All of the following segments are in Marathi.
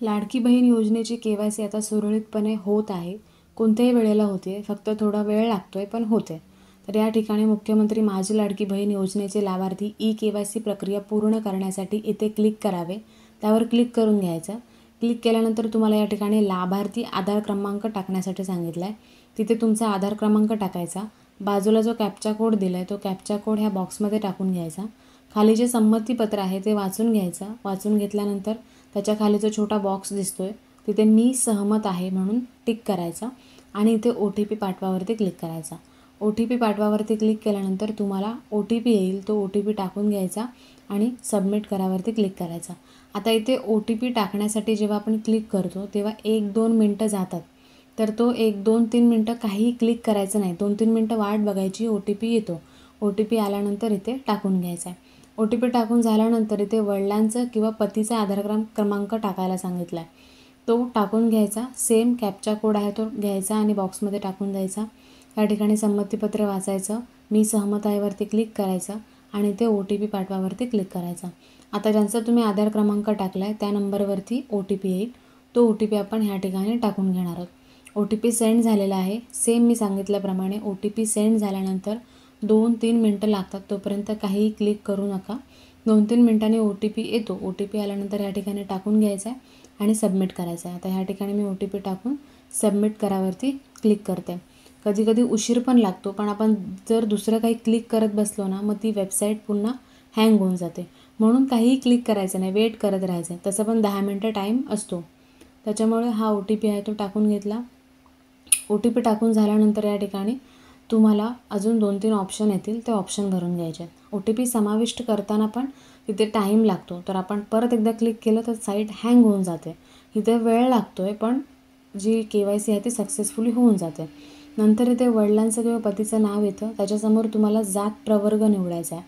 लाडकी बहीण योजनेची KYC आता सुरळीतपणे होत आहे. कोणत्याही वेळेला होते, फक्त थोडा वेळ लागतोय पण होते. तर या ठिकाणी मुख्यमंत्री माझी लाडकी बहीण योजनेचे लाभार्थी KYC प्रक्रिया पूर्ण करण्यासाठी इथे क्लिक करावे. त्यावर क्लिक करून घ्यायचं. क्लिक केल्यानंतर तुम्हाला या ठिकाणी लाभार्थी आधार क्रमांक टाकण्यासाठी सांगितलं आहे. तिथे तुमचा आधार क्रमांक टाकायचा. बाजूला जो कॅप्चा कोड दिला आहे तो कॅप्चा कोड ह्या बॉक्समध्ये टाकून घ्यायचा. खाली जे संमतीपत्र आहे ते वाचून घ्यायचं. वाचून घेतल्यानंतर त्याच्या खाली जो छोटा बॉक्स दिसतोय तिथे मी सहमत आहे म्हणून टिक करायचा आणि इथे OTP पाठवावरती क्लिक करायचा. OTP पाठवावरती क्लिक केल्यानंतर तुम्हाला OTP येईल. तो OTP टाकून घ्यायचा आणि सबमिट करावरती क्लिक करायचा. आता इथे OTP टाकण्यासाठी जेव्हा आपण क्लिक करतो तेव्हा 1-2 मिनटं जातात. तर तो 1-2-3 मिनटं काहीही क्लिक करायचं नाही. 2-3 मिनटं वाट बघायची. OTP येतो. OTP आल्यानंतर इथे टाकून घ्यायचा आहे. OTP टाकून झाल्यानंतर इथे वडिलांचं किंवा पतीचा आधार क्रमांक टाकायला सांगितला आहे. तो टाकून घ्यायचा. सेम कॅप्चा कोड आहे तो घ्यायचा आणि बॉक्समध्ये टाकून द्यायचा. या ठिकाणी संमतीपत्र वाचायचं. मी सहमत आहेवरती क्लिक करायचं आणि ते OTP पाठवावरती क्लिक करायचा. आता ज्यांचा तुम्ही आधार क्रमांक टाकला आहे त्या नंबरवरती OTP येईल. तो OTP आपण ह्या ठिकाणी टाकून घेणार आहोत. OTP सेंड झालेला आहे. सेम मी सांगितल्याप्रमाणे OTP सेंड झाल्यानंतर 2-3 मिनटं लागतात. तोपर्यंत काहीही क्लिक करू नका. 2-3 मिनटांनी OTP येतो. OTP आल्यानंतर या ठिकाणी टाकून घ्यायचा आहे आणि सबमिट करायचं आहे. आता ह्या ठिकाणी मी OTP टाकून सबमिट करावरती क्लिक करते. कधी कधी उशीर पण लागतो, पण आपण जर दुसरं काही क्लिक करत बसलो ना मग ती वेबसाईट पुन्हा हँग होऊन जाते. म्हणून काहीही क्लिक करायचं नाही, वेट करत राहायचं आहे. तसं पण 10 मिनटं टाईम असतो. त्याच्यामुळे हा OTP आहे तो टाकून घेतला. OTP टाकून झाल्यानंतर या ठिकाणी तुम्हाला अजून 2-3 ऑप्शन येतील. ते ऑप्शन भरून घ्यायचे. OTP समाविष्ट करताना पण तिथे टाईम लागतो. तर आपण परत एकदा क्लिक केलं तर साईट हँग होऊन जाते. इथे वेळ लागतो आहे पण जी KYC आहे ती सक्सेसफुली होऊन जाते. नंतर इथे वडिलांचं किंवा पतीचं नाव येतं. त्याच्यासमोर तुम्हाला जात प्रवर्ग निवडायचा आहे.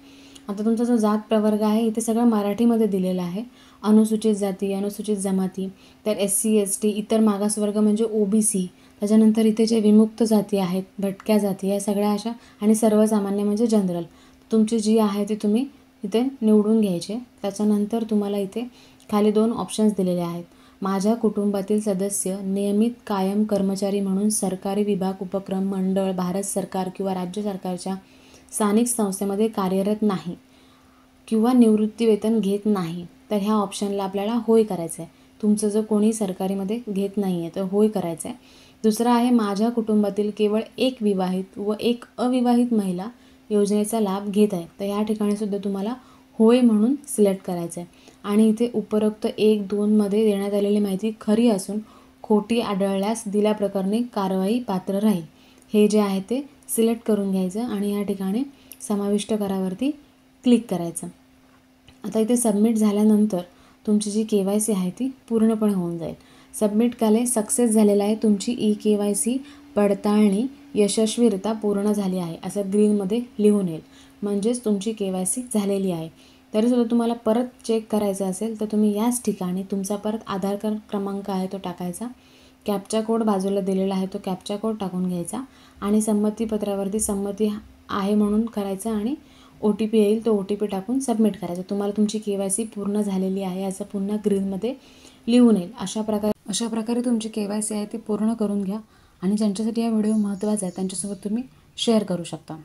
आता तुमचा जो जात प्रवर्ग आहे इथे सगळं मराठीमध्ये दिलेलं आहे. अनुसूचित जाती, अनुसूचित जमाती, तर SC ST, इतर मागासवर्ग म्हणजे OBC. त्याच्यानंतर इथे जे विमुक्त जाती आहेत, भटक्या जाती, या सगळ्या अशा आणि सर्वसामान्य म्हणजे जनरल. तुमची जी आहे ती तुम्ही इथे निवडून घ्यायचे. त्याच्यानंतर तुम्हाला इथे खाली 2 ऑप्शन्स दिलेले आहेत. माझ्या कुटुंबातील सदस्य नियमित कायम कर्मचारी म्हणून सरकारी विभाग, उपक्रम, मंडळ, भारत सरकार किंवा राज्य सरकारच्या स्थानिक संस्थेमध्ये कार्यरत नाही किंवा निवृत्तीवेतन घेत नाही. तर ह्या ऑप्शनला आपल्याला होय करायचं आहे. तुमचं जर कोणी सरकारीमध्ये घेत नाही आहे तर होय करायचं आहे. दुसरा आहे माझ्या कुटुंबातील केवळ एक विवाहित व एक अविवाहित महिला योजनेचा लाभ घेत आहे. तर या ठिकाणी सुद्धा तुम्हाला होय म्हणून सिलेक्ट करायचं आहे. आणि इथे उपरोक्त 1-2 मध्ये देण्यात आलेली माहिती खरी असून खोटी आढळल्यास दिल्याप्रकरणी कारवाई पात्र राहील. हे जे आहे ते सिलेक्ट करून घ्यायचं आणि या ठिकाणी समाविष्ट करावरती क्लिक करायचं. आता इथे सबमिट झाल्यानंतर तुमची जी KYC आहे ती पूर्णपणे होऊन जाईल. सबमिट केले, सक्सेस झालेला आहे. तुमची KYC पडताळणी यशस्वीरित्या पूर्ण झाली आहे असं ग्रीनमध्ये लिहून येईल. म्हणजेच तुमची KYC झालेली आहे. तरीसुद्धा तुम्हाला परत चेक करायचं असेल तर तुम्ही याच ठिकाणी तुमचा परत आधार क्रमांक आहे तो टाकायचा. कॅप्चा कोड बाजूला दिलेला आहे तो कॅप्चा कोड टाकून घ्यायचा आणि संमतीपत्रावरती संमती आहे म्हणून करायचं आणि OTP येईल तो OTP टाकून सबमिट करायचं. तुम्हाला तुमची KYC पूर्ण झालेली आहे असं पुन्हा ग्रीनमध्ये लिहून येईल. अशा प्रकारे तुमची KYC आहे ती पूर्ण करून घ्या आणि ज्यांच्यासाठी हा व्हिडिओ महत्त्वाचा आहे त्यांच्यासोबत तुम्ही शेअर करू शकता.